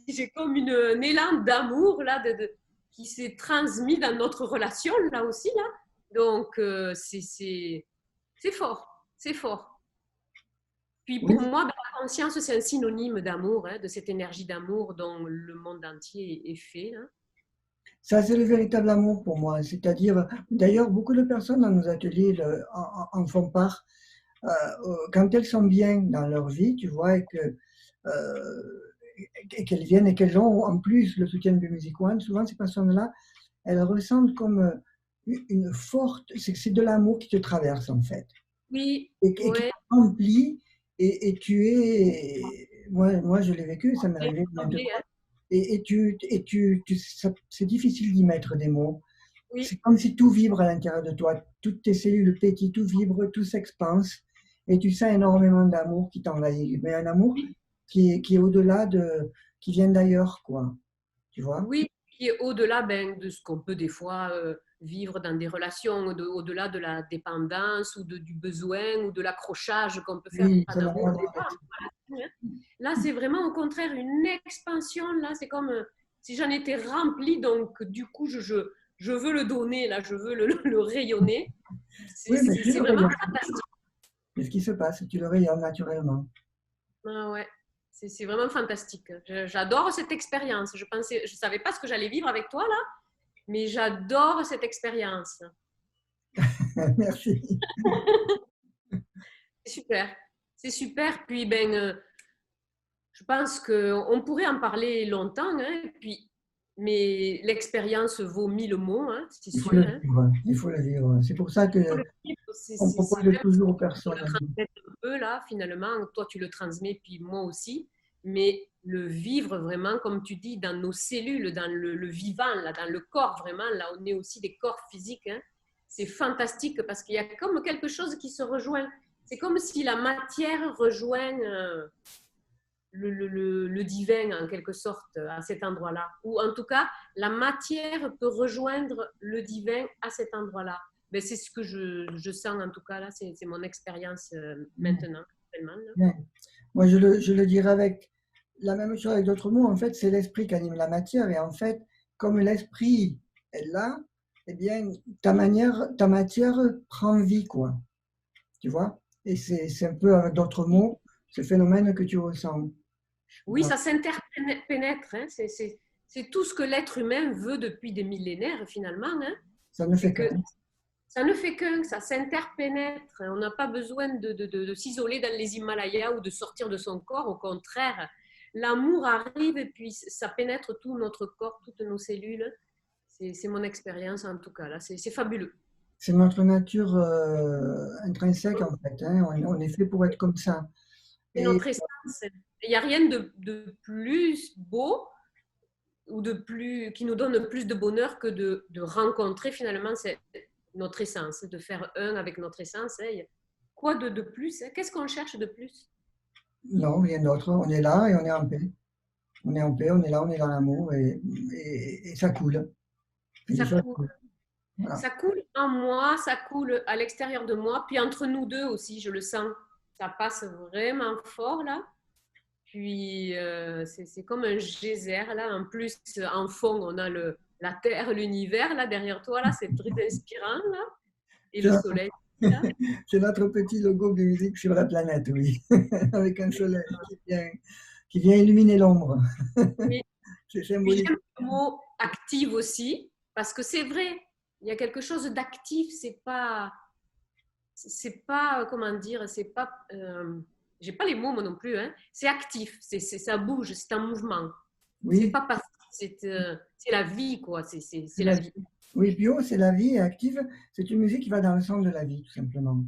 j'ai comme un élan d'amour là, qui s'est transmis dans notre relation là aussi là. Donc c'est fort. C'est fort. Puis Oui, pour moi, ben, la conscience, c'est un synonyme d'amour, hein, de cette énergie d'amour dont le monde entier est fait. Hein. ça c'est le véritable amour pour moi. C'est-à-dire, d'ailleurs, beaucoup de personnes dans nos ateliers en font part. Quand elles sont bien dans leur vie, tu vois, euh, et qu'elles viennent et qu'elles ont en plus le soutien de Music One, souvent ces personnes-là, elles ressentent comme une forte, c'est de l'amour qui te traverse en fait, Oui, et qui ouais. te remplit, et tu es, moi je l'ai vécu, ça m'est arrivé maintes Hein. fois, c'est difficile d'y mettre des mots. C'est Oui, comme si tout vibre à l'intérieur de toi, toutes tes cellules pétillent, tout vibre, tout s'expanse, et tu sens énormément d'amour qui t'envahit, mais un amour oui, qui est au-delà qui vient d'ailleurs, quoi, tu vois? oui, qui est au-delà ben, de ce qu'on peut des fois vivre dans des relations, au-delà de la dépendance ou du besoin ou de l'accrochage qu'on peut faire Oui, ça n'a rien d'amour à au voir avec départ. ça. Hein. Là, c'est vraiment au contraire une expansion. Là, c'est comme si j'en étais remplie, donc du coup, je veux le donner, là, je veux le rayonner. Oui, mais tu C'est le vraiment rayonnes. fantastique. C'est ce qui se passe, tu le rayonnes naturellement. Ah ouais, c'est vraiment fantastique. J'adore cette expérience. Je savais pas ce que j'allais vivre avec toi là, mais j'adore cette expérience. Merci. C'est super. C'est super. Puis, ben, je pense qu'on pourrait en parler longtemps, hein, puis, mais l'expérience vaut mille mots, hein, c'est Il faut sûr. le Hein. vivre. Il faut le vivre. C'est pour ça Faut que le vivre, on c'est propose même toujours aux pour personnes. le transmettre un peu, là, finalement. Toi, tu le transmets, puis moi aussi. Mais le vivre vraiment, comme tu dis, dans nos cellules, dans le vivant, là, dans le corps, vraiment. Là, on est aussi des corps physiques. Hein. C'est fantastique parce qu'il y a comme quelque chose qui se rejoint. C'est comme si la matière rejoint le divin en quelque sorte à cet endroit-là. Ou en tout cas, la matière peut rejoindre le divin à cet endroit-là. Mais c'est ce que je sens en tout cas là, c'est mon expérience maintenant. Là. Bien. Moi, je le dirais avec la même chose avec d'autres mots. En fait, c'est l'esprit qui anime la matière. Et en fait, comme l'esprit est là, eh bien, ta matière prend vie, quoi. Tu vois? Et c'est un peu avec d'autres mots, ce phénomène que tu ressens. Oui, Voilà. ça s'interpénètre. Hein. C'est tout ce que l'être humain veut depuis des millénaires finalement. Hein. Ça ne C'est fait qu'un. que ça ne fait qu'un, ça s'interpénètre. On n'a pas besoin de s'isoler dans les Himalayas ou de sortir de son corps. Au contraire, l'amour arrive et puis ça pénètre tout notre corps, toutes nos cellules. C'est mon expérience en tout cas. Là, c'est fabuleux. C'est notre nature intrinsèque, en fait, hein. On est fait pour être comme ça. C'est Et notre essence. Il n'y a rien de plus beau ou de plus qui nous donne plus de bonheur que de rencontrer finalement notre essence, de faire un avec notre essence. Hein. Quoi de plus hein. Qu'est-ce qu'on cherche de plus? non, rien d'autre. On est là et on est en paix. On est en paix, on est là, on est dans l'amour, et ça coule. Et les Ça choses coule. coulent. Voilà. Ça coule en moi, ça coule à l'extérieur de moi, puis entre nous deux aussi, je le sens. Ça passe vraiment fort là. Puis c'est comme un geyser là. En plus, en fond, on a la terre, l'univers là derrière toi là. C'est très inspirant là. Et C'est le notre, soleil. Là. c'est notre petit logo de musique sur la planète, oui. Avec un soleil qui vient illuminer l'ombre. Oui. C'est Puis symbolique. j'aime le mot active aussi, parce que c'est vrai. Il y a quelque chose d'actif. C'est pas, comment dire, c'est pas, j'ai pas les mots moi non plus, hein. C'est actif, ça bouge, c'est un mouvement. C'est Oui, pas passif, c'est la vie, quoi, c'est c'est la la vie. vie. Oui, bio, c'est la vie active. C'est une musique qui va dans le sens de la vie, tout simplement.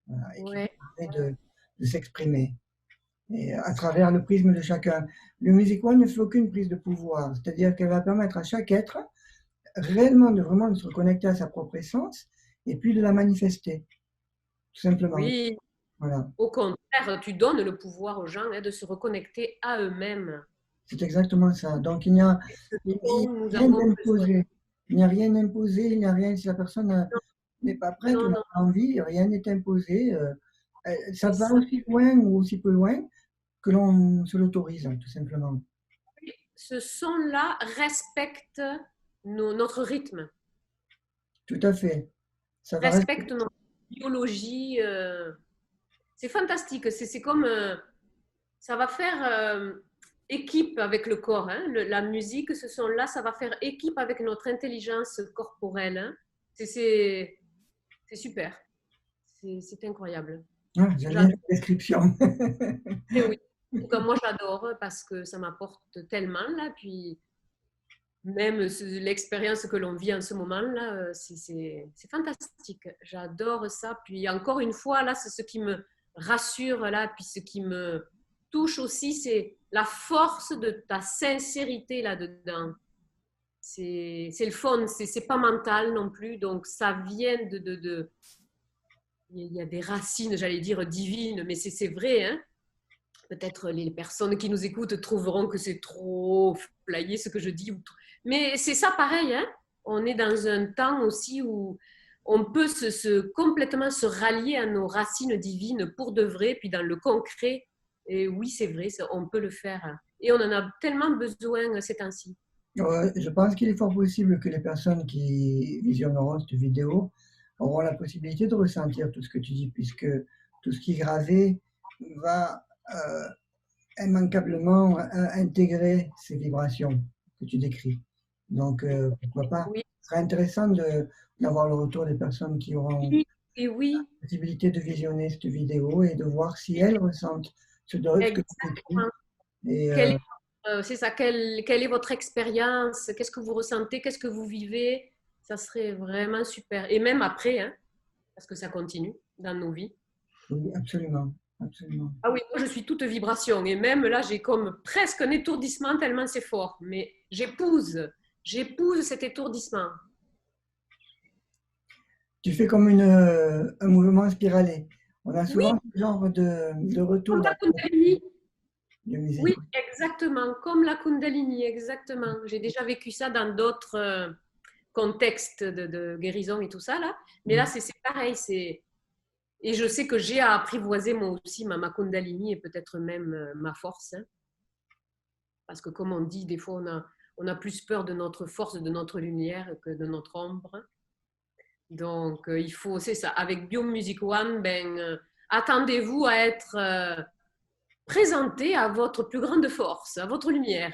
Voilà, et qui Ouais, permet de s'exprimer. Et à travers le prisme de chacun. Le Music One ne fait aucune prise de pouvoir, c'est-à-dire qu'elle va permettre à chaque être réellement de vraiment de se reconnecter à sa propre essence et puis de la manifester, tout simplement. oui, Voilà, au contraire, tu donnes le pouvoir aux gens hein, de se reconnecter à eux-mêmes. c'est exactement ça. Donc il n'y Dont nous a rien avons besoin. d'imposé. Il n'y a rien d'imposé, il n'y a rien, si la personne Non, n'est pas prête ou n'a non, pas envie, rien n'est imposé. Ça c'est va ça. aussi loin ou aussi peu loin que l'on se l'autorise, tout simplement. Ce son-là respecte notre rythme, Tout à fait. Ça va rester. respecte notre biologie. C'est fantastique. C'est comme ça va faire équipe avec le corps. Hein. La musique, ce son-là, ça va faire équipe avec notre intelligence corporelle. Hein. C'est super. C'est incroyable. Ah, j'aime bien J'adore. la description. Et oui. En tout cas, moi, j'adore parce que ça m'apporte tellement. Là, puis même l'expérience que l'on vit en ce moment-là, c'est fantastique. J'adore ça. Puis encore une fois, là, c'est ce qui me rassure, là, puis ce qui me touche aussi, c'est la force de ta sincérité là-dedans. C'est le fun, c'est pas mental non plus, donc ça vient il y a des racines, j'allais dire divines, mais c'est vrai, hein. Peut-être les personnes qui nous écoutent trouveront que c'est trop flyé ce que je dis. Mais c'est ça pareil. Hein. On est dans un temps aussi où on peut complètement se rallier à nos racines divines pour de vrai, puis dans le concret. Et oui, c'est vrai, on peut le faire. Et on en a tellement besoin ces temps-ci. Je pense qu'il est fort possible que les personnes qui visionneront cette vidéo auront la possibilité de ressentir tout ce que tu dis, puisque tout ce qui est gravé va immanquablement intégrer ces vibrations que tu décris. Donc, pourquoi pas? Oui, Ce serait intéressant d'avoir le retour des personnes qui auront oui, et oui, la possibilité de visionner cette vidéo et de voir si elles ressentent ce que tu décris. exactement. Et Quelle c'est ça, quelle est votre expérience? Qu'est-ce que vous ressentez? Qu'est-ce que vous vivez? Ça serait vraiment super. Et même après, hein, parce que ça continue dans nos vies. oui, absolument, absolument. Ah oui, moi je suis toute vibration. Et même là, j'ai comme presque un étourdissement tellement c'est fort. Mais j'épouse cet étourdissement. Tu fais comme un mouvement spiralé. On a Oui, souvent ce genre de retour comme la dans Kundalini. la musique. Oui, exactement. Comme la Kundalini, exactement. J'ai déjà vécu ça dans d'autres contextes de guérison et tout ça, là. Mais là, Oui. c'est pareil. Et je sais que j'ai à apprivoiser moi aussi ma Kundalini et peut-être même ma force. Hein. Parce que comme on dit, des fois, on a plus peur de notre force, de notre lumière que de notre ombre. Donc, il faut, c'est ça. Avec Biomusic One, attendez-vous à être présenté à votre plus grande force, à votre lumière.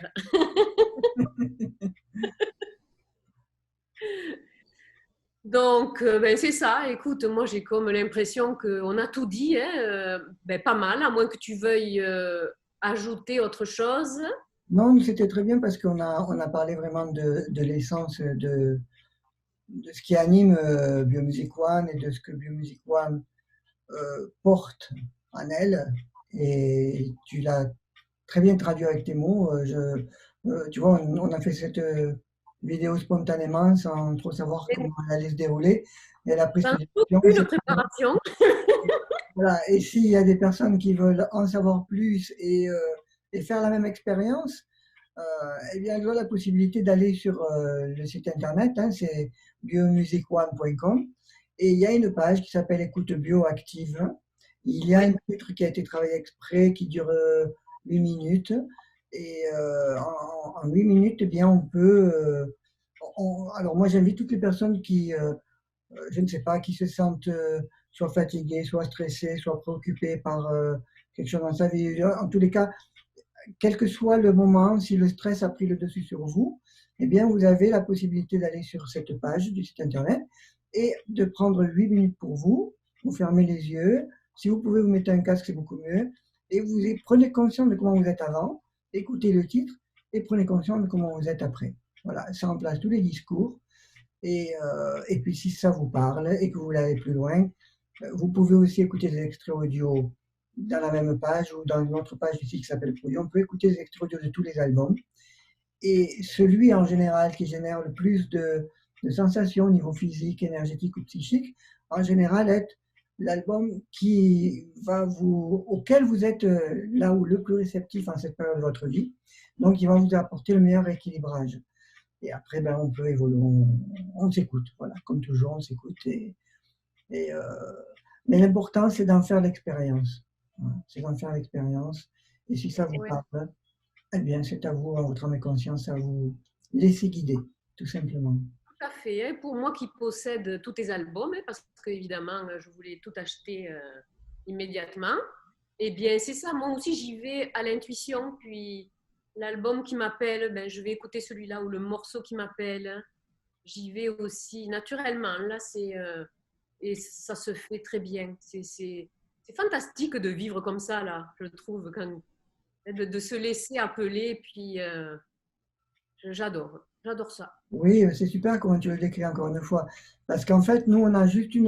Donc, c'est ça. Écoute, moi, j'ai comme l'impression qu'on a tout dit, hein, pas mal, à moins que tu veuilles ajouter autre chose. Non, c'était très bien parce on a parlé vraiment de l'essence de ce qui anime Biomusic One et de ce que Biomusic One porte en elle. Et tu l'as très bien traduit avec tes mots. Tu vois, on a fait cette vidéo spontanément sans trop savoir comment elle allait se dérouler. Et elle a pris Sans cette direction. Et aucune préparation. voilà. Et s'il y a des personnes qui veulent en savoir plus et faire la même expérience, eh bien, elles ont la possibilité d'aller sur le site internet, hein, c'est biomusicone.com, et il y a une page qui s'appelle Écoute Bio Active. Il y a Oui, un titre qui a été travaillé exprès qui dure 8 minutes, et en 8 minutes, eh bien, on peut. Alors, moi, j'invite toutes les personnes qui, je ne sais pas, qui se sentent soit fatiguées, soit stressées, soit préoccupées par quelque chose dans sa vie. En tous les cas, quel que soit le moment, si le stress a pris le dessus sur vous, eh bien, vous avez la possibilité d'aller sur cette page du site internet et de prendre 8 minutes pour vous. Vous fermez les yeux. Si vous pouvez vous mettre un casque, c'est beaucoup mieux. Et vous prenez conscience de comment vous êtes avant, écoutez le titre et prenez conscience de comment vous êtes après. Voilà, ça remplace tous les discours. Et puis, si ça vous parle et que vous voulez aller plus loin, vous pouvez aussi écouter des extraits audio dans la même page ou dans une autre page ici qui s'appelle Produit. On peut écouter des extraits audio de tous les albums. Et celui en général qui génère le plus de sensations au niveau physique, énergétique ou psychique, en général est l'album auquel vous êtes là où le plus réceptif en cette période de votre vie. Donc, il va vous apporter le meilleur équilibrage. Et après, on peut évoluer, on s'écoute, voilà, comme toujours, on s'écoute. Et, mais l'important, c'est d'en faire l'expérience. Voilà, c'est d'en faire l'expérience. Et si ça vous ouais, parle, eh bien, c'est à vous, à votre âme et conscience, à vous laisser guider, tout simplement. tout à fait. Hein. Pour moi qui possède tous tes albums, hein, parce qu'évidemment, je voulais tout acheter immédiatement. Eh bien, c'est ça, moi aussi j'y vais à l'intuition, puis l'album qui m'appelle, ben, je vais écouter celui-là, ou le morceau qui m'appelle, j'y vais aussi naturellement. Là, et ça se fait très bien. C'est fantastique de vivre comme ça, là, je trouve, de se laisser appeler, puis j'adore ça. Oui, c'est super comment tu le décris encore une fois. Parce qu'en fait, nous, on a tu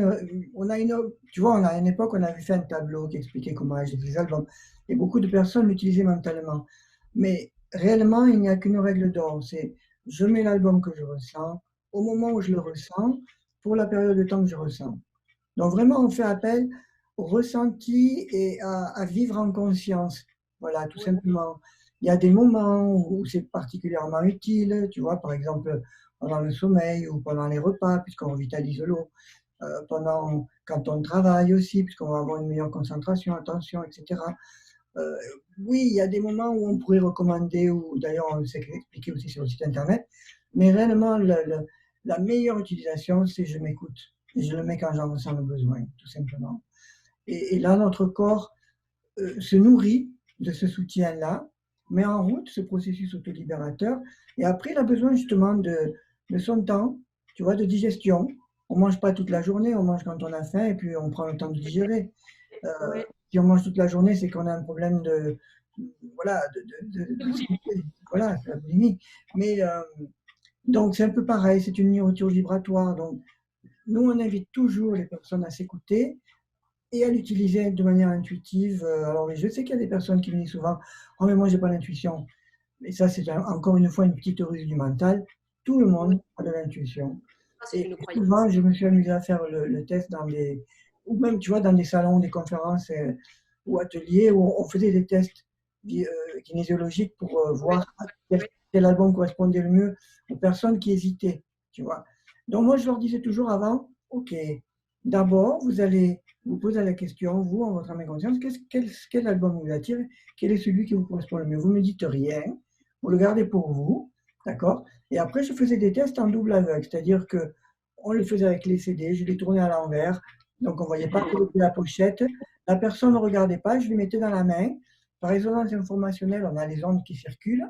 vois, on a à une époque, on avait fait un tableau qui expliquait comment agir les albums. Et beaucoup de personnes l'utilisaient mentalement. Mais réellement, il n'y a qu'une règle d'or. C'est je mets l'album que je ressens, au moment où je le ressens, pour la période de temps que je ressens. Donc vraiment, on fait appel au ressenti et à vivre en conscience. Voilà, tout Ouais, simplement. Il y a des moments où c'est particulièrement utile, tu vois, par exemple pendant le sommeil ou pendant les repas, puisqu'on revitalise l'eau, quand on travaille aussi, puisqu'on va avoir une meilleure concentration, attention, etc. Euh, oui, il y a des moments où on pourrait recommander, ou d'ailleurs on sait expliquer aussi sur le site internet, mais réellement la meilleure utilisation, c'est je m'écoute. Et je le mets quand j'en ressens le besoin, tout simplement. Et là, notre corps se nourrit de ce soutien-là, met en route ce processus autolibérateur, et après, il a besoin justement de son temps, tu vois, de digestion. On ne mange pas toute la journée, on mange quand on a faim, et puis on prend le temps de digérer. Euh, ouais. si on mange toute la journée, c'est qu'on a un problème voilà, de santé. Voilà, c'est la boulimie. Mais donc, c'est un peu pareil, c'est une nourriture vibratoire. Donc, nous, on invite toujours les personnes à s'écouter et à l'utiliser de manière intuitive. Alors, je sais qu'il y a des personnes qui me disent souvent, oh, mais moi, j'ai pas l'intuition. Mais ça, c'est encore une fois une petite ruse du mental. Tout le Oui, monde a de l'intuition. ça, c'est Et une croyance. souvent, je me suis amusé à faire le test ou même, tu vois, dans des salons, des conférences ou ateliers où on faisait des tests kinésiologiques pour Oui, voir oui, quel album correspondait le mieux aux personnes qui hésitaient, tu vois. Donc, moi, je leur disais toujours avant, OK, d'abord, vous allez vous poser la question, vous, en votre âme et conscience, quel album vous attire, quel est celui qui vous correspond le mieux. Vous ne me dites rien, vous le gardez pour vous, d'accord. Et après, je faisais des tests en double aveugle, c'est-à-dire que on le faisait avec les CD, je les tournais à l'envers, donc on ne voyait pas la pochette. La personne ne regardait pas, je les mettais dans la main. Par résonance informationnelle, on a les ondes qui circulent.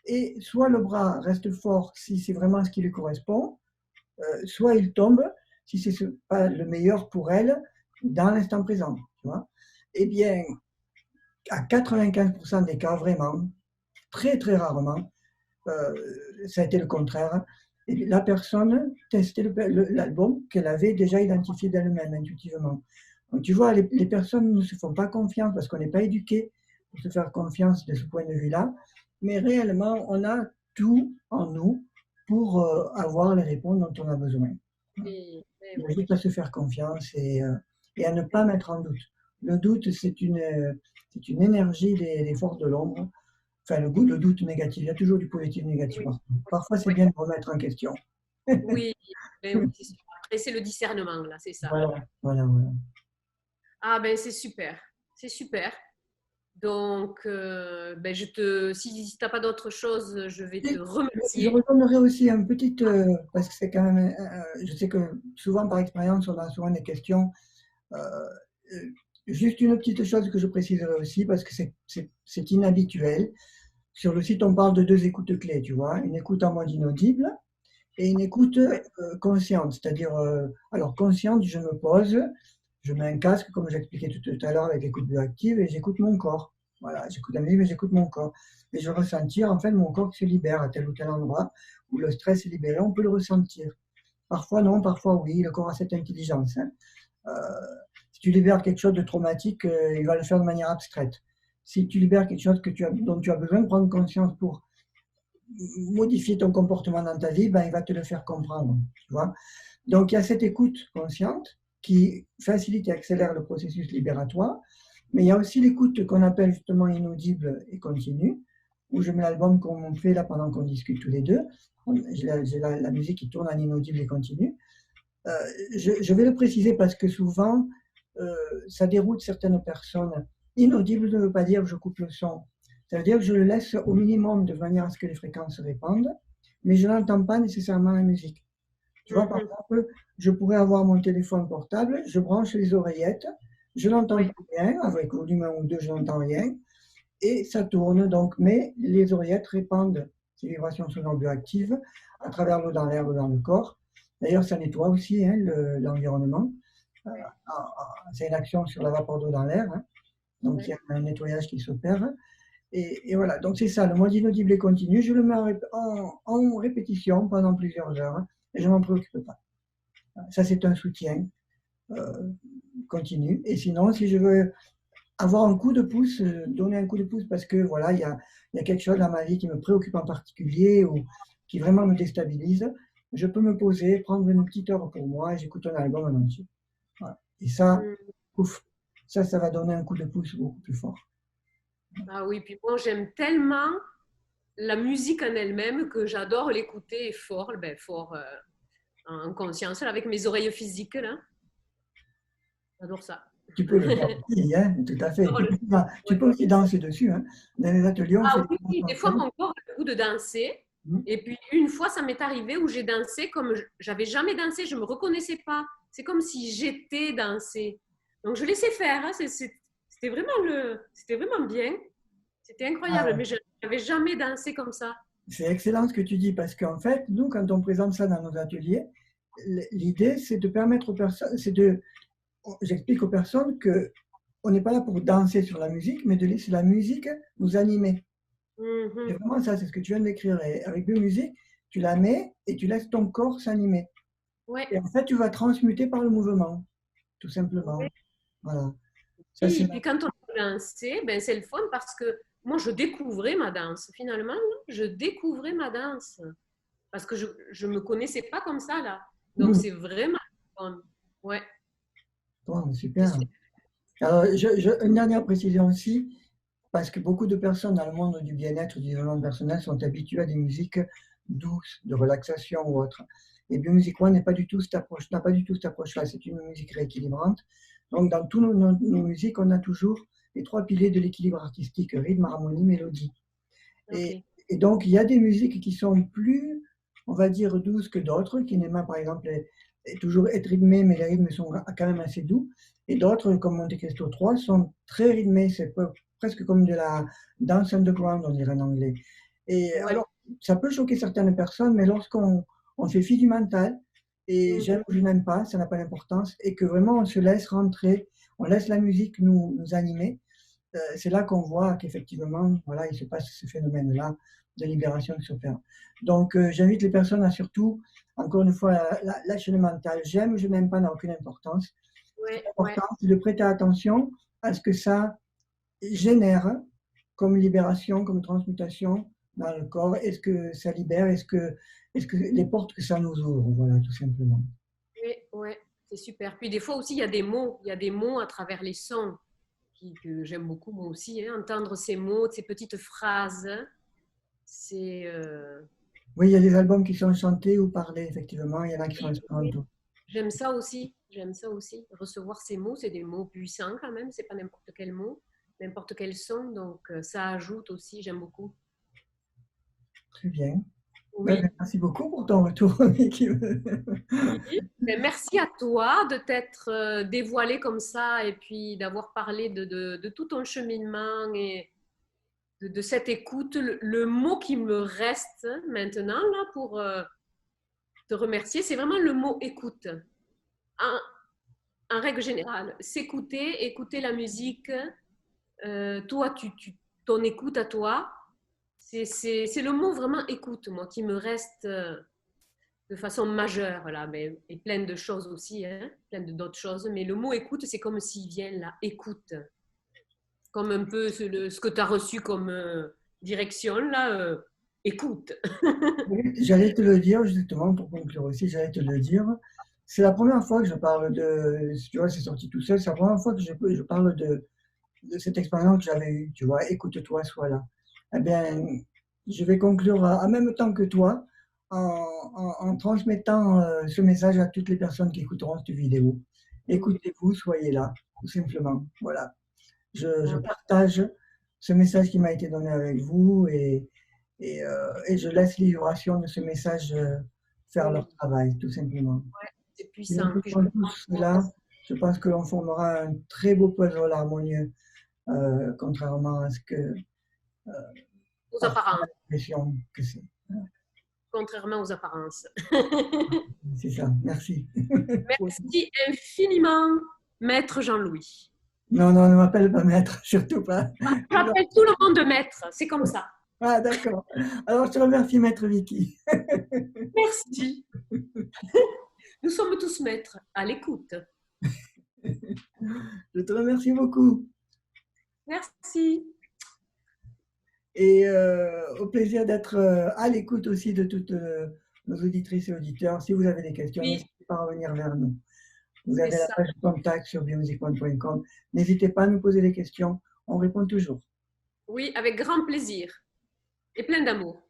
Et soit le bras reste fort si c'est vraiment ce qui lui correspond, soit il tombe si c'est pas le meilleur pour elle dans l'instant présent. Tu vois. Eh bien, à 95% des cas, vraiment, très très rarement, euh, ça a été le contraire. Et la personne testait l'album qu'elle avait déjà identifié d'elle-même intuitivement. Donc tu vois, les personnes ne se font pas confiance parce qu'on n'est pas éduqué pour se faire confiance de ce point de vue-là. Mais réellement, on a tout en nous pour avoir les réponses dont on a besoin. oui, oui, Il y a oui. juste à se faire confiance et à ne pas mettre en doute. Le doute, c'est une énergie des forces de l'ombre. Enfin, le doute négatif, il y a toujours du positif et négatif. Oui, Parfois, c'est oui, bien de remettre en question. oui, ben oui, c'est sûr. Après, c'est le discernement, là, c'est ça. Voilà, voilà, voilà. Ah, ben c'est super, c'est super. Donc, ben, si tu n'as pas d'autre chose, je vais te Et je remercier. redonnerai aussi un petit, parce que c'est quand même, je sais que souvent par expérience, on a souvent des questions. Euh, euh, Juste une petite chose que je préciserai aussi, parce que c'est inhabituel. Sur le site, on parle de deux écoutes clés, tu vois, une écoute en mode inaudible et une écoute consciente, c'est-à-dire, alors consciente, je me pose, je mets un casque, comme j'expliquais tout à l'heure avec l'écoute bioactive, et j'écoute mon corps. Voilà, j'écoute la musique, mais j'écoute mon corps. Et je vais ressentir, en fait, mon corps qui se libère à tel ou tel endroit, où le stress est libéré, on peut le ressentir. Parfois non, parfois oui, le corps a cette intelligence. Hein. Euh, Si tu libères quelque chose de traumatique, il va le faire de manière abstraite. Si tu libères quelque chose dont tu as besoin de prendre conscience pour modifier ton comportement dans ta vie, ben, il va te le faire comprendre. Tu vois. Donc il y a cette écoute consciente qui facilite et accélère le processus libératoire, mais il y a aussi l'écoute qu'on appelle justement inaudible et continue, où je mets l'album qu'on fait là pendant qu'on discute tous les deux. J'ai la musique qui tourne en inaudible et continue. Euh, je vais le préciser parce que souvent, euh, ça déroute certaines personnes. Inaudible ne veut pas dire que je coupe le son. Ça veut dire que je le laisse au minimum de manière à ce que les fréquences se répandent, mais je n'entends pas nécessairement la musique. Tu vois, par Mhm. exemple, je pourrais avoir mon téléphone portable, je branche les oreillettes, Je n'entends Oui, plus rien, avec volume 1 ou 2, je n'entends rien, et ça tourne donc, mais les oreillettes répandent ces vibrations sonores bioactives à travers l'eau dans l'air ou dans le corps. D'ailleurs, ça nettoie aussi hein, l'environnement. Euh, c'est une action sur la vapeur d'eau dans l'air, hein. Donc il y oui. a un nettoyage qui s'opère. Et voilà, donc c'est ça, le mode inaudible et continu, je le mets en répétition pendant plusieurs heures hein, et je ne m'en préoccupe pas. Ça, c'est un soutien euh, continu. Et sinon, si je veux avoir un coup de pouce, donner un coup de pouce parce que voilà, il y a quelque chose dans ma vie qui me préoccupe en particulier ou qui vraiment me déstabilise, je peux me poser, prendre une petite heure pour moi et j'écoute un album en entier. Voilà. Et ça, Mm. ouf, ça va donner un coup de pouce beaucoup plus fort. Ah oui, puis moi j'aime tellement la musique en elle-même que j'adore l'écouter fort, ben, fort en conscience, là, avec mes oreilles physiques. Là. J'adore ça. Tu peux le faire aussi, hein, tout à fait. J'adore le- Tu ouais. peux aussi danser dessus. Hein. Dans les ateliers, on fait Ah des oui, danses oui, des fois ensemble. mon corps a le goût de danser. Mhm. Et puis une fois, ça m'est arrivé où j'ai dansé comme j'avais jamais dansé, je me reconnaissais pas. C'est comme si j'étais dansé. Donc je laissais faire. Hein, c'était vraiment bien. C'était incroyable, mais Ah, je n'avais jamais dansé comme ça. c'est excellent ce que tu dis parce qu'en fait, nous, quand on présente ça dans nos ateliers, l'idée, c'est de permettre aux personnes, j'explique aux personnes que on n'est pas là pour danser sur la musique, mais de laisser la musique nous animer. C'est Mhm. vraiment ça, c'est ce que tu viens d'écrire. Et avec la musique, tu la mets et tu laisses ton corps s'animer. Ouais, Et en fait, tu vas transmuter par le mouvement, tout ouais. simplement. Voilà. Ça, c'est Puis quand on a dansé, ben, c'est le fun parce que moi, je découvrais ma danse. Finalement, là, je découvrais ma danse parce que je me connaissais pas comme ça, là. Donc, c'est vraiment fun. Ouais, bon, c'est super. super. Alors, une dernière précision aussi, parce que beaucoup de personnes dans le monde du bien-être, du développement personnel sont habituées à des musiques douces, de relaxation ou autre. Et Biomusic One n'est pas du tout cette approche, n'a pas du tout cette approche-là. C'est une musique rééquilibrante. Donc, dans toutes nos musiques, on a toujours les trois piliers de l'équilibre artistique, rythme, harmonie, mélodie. Et, OK. et donc, il y a des musiques qui sont plus, on va dire, douces que d'autres, qui n'aiment pas, par exemple, toujours être rythmées, mais les rythmes sont quand même assez doux. Et d'autres, comme Monte Cristo 3, sont très rythmés. C'est presque comme de la dance underground, on dirait en anglais. Et Ouais. alors, ça peut choquer certaines personnes, mais lorsqu'on fait fi du mental, et Mhm. j'aime ou je n'aime pas, ça n'a pas d'importance, et que vraiment on se laisse rentrer, on laisse la musique nous animer, c'est là qu'on voit qu'effectivement, voilà, il se passe ce phénomène-là de libération qui s'opère. Donc, j'invite les personnes à surtout, encore une fois, lâcher le mental. J'aime ou je n'aime pas n'a aucune importance. Ce qui est Ouais, ouais. important, c'est de prêter attention à ce que ça génère comme libération, comme transmutation dans le corps. Est-ce que ça libère? Est-ce que les portes que ça nous ouvre? Voilà, tout simplement. Ouais, ouais. C'est super. Puis des fois aussi, il y a des mots. Il y a des mots à travers les sons que j'aime beaucoup, moi aussi. Hein. Entendre ces mots, ces petites phrases, c'est... Oui, il y a des albums qui sont chantés ou parlés, effectivement. Il y en a qui sont Oui, oui. instrumentaux. J'aime ça aussi. J'aime ça aussi. Recevoir ces mots, c'est des mots puissants quand même. C'est pas n'importe quel mot, n'importe quel son. Donc, ça ajoute aussi. J'aime beaucoup. Très bien. Ben, Oui. merci beaucoup pour ton retour, Vicky. Oui. Ben, merci à toi de t'être dévoilé comme ça et puis d'avoir parlé de tout ton cheminement et de cette écoute. Le mot qui me reste maintenant là pour te remercier, c'est vraiment le mot écoute. En, en règle générale, s'écouter, écouter la musique, toi, ton écoute à toi, c'est le mot vraiment écoute, moi, qui me reste de façon majeure, là, mais, et plein de choses aussi, hein, plein d'autres choses, mais le mot écoute, c'est comme s'il vient là, écoute, comme un peu ce que tu as reçu comme direction, là, écoute. Oui, j'allais te le dire, justement, pour conclure aussi, j'allais te le dire. C'est la première fois que je parle tu vois, c'est sorti tout seul, c'est la première fois que je parle de cette expérience que j'avais eue, tu vois, écoute-toi, sois là. Eh bien, je vais conclure en même temps que toi, en transmettant ce message à toutes les personnes qui écouteront cette vidéo. Oui, Écoutez-vous, soyez là, tout simplement. Voilà. Je ouais, partage ce message qui m'a été donné avec vous et je laisse les vibrations de ce message faire leur oui, travail, tout simplement. ouais, c'est Si nous puissant. Puis je faisons le tous sens, moi cela, aussi. je pense que l'on formera un très beau puzzle harmonieux, contrairement à ce que Aux parfois apparences. l'impression que c'est. Contrairement aux apparences. C'est ça, merci. Merci infiniment, Maître Jean-Louis. Non, non, ne m'appelle pas maître, surtout pas. J'appelle tout le monde maître, c'est comme ça. Ah, d'accord. Alors, je te remercie, maître Vicky. Merci. Nous sommes tous maîtres à l'écoute. Je te remercie beaucoup. Merci. Et au plaisir d'être à l'écoute aussi de toutes nos auditrices et auditeurs. Si vous avez des questions, Oui. n'hésitez pas à revenir vers nous. Vous avez C'est la ça. page de contact sur biomusicone.com. N'hésitez pas à nous poser des questions. On répond toujours. Oui, avec grand plaisir et plein d'amour.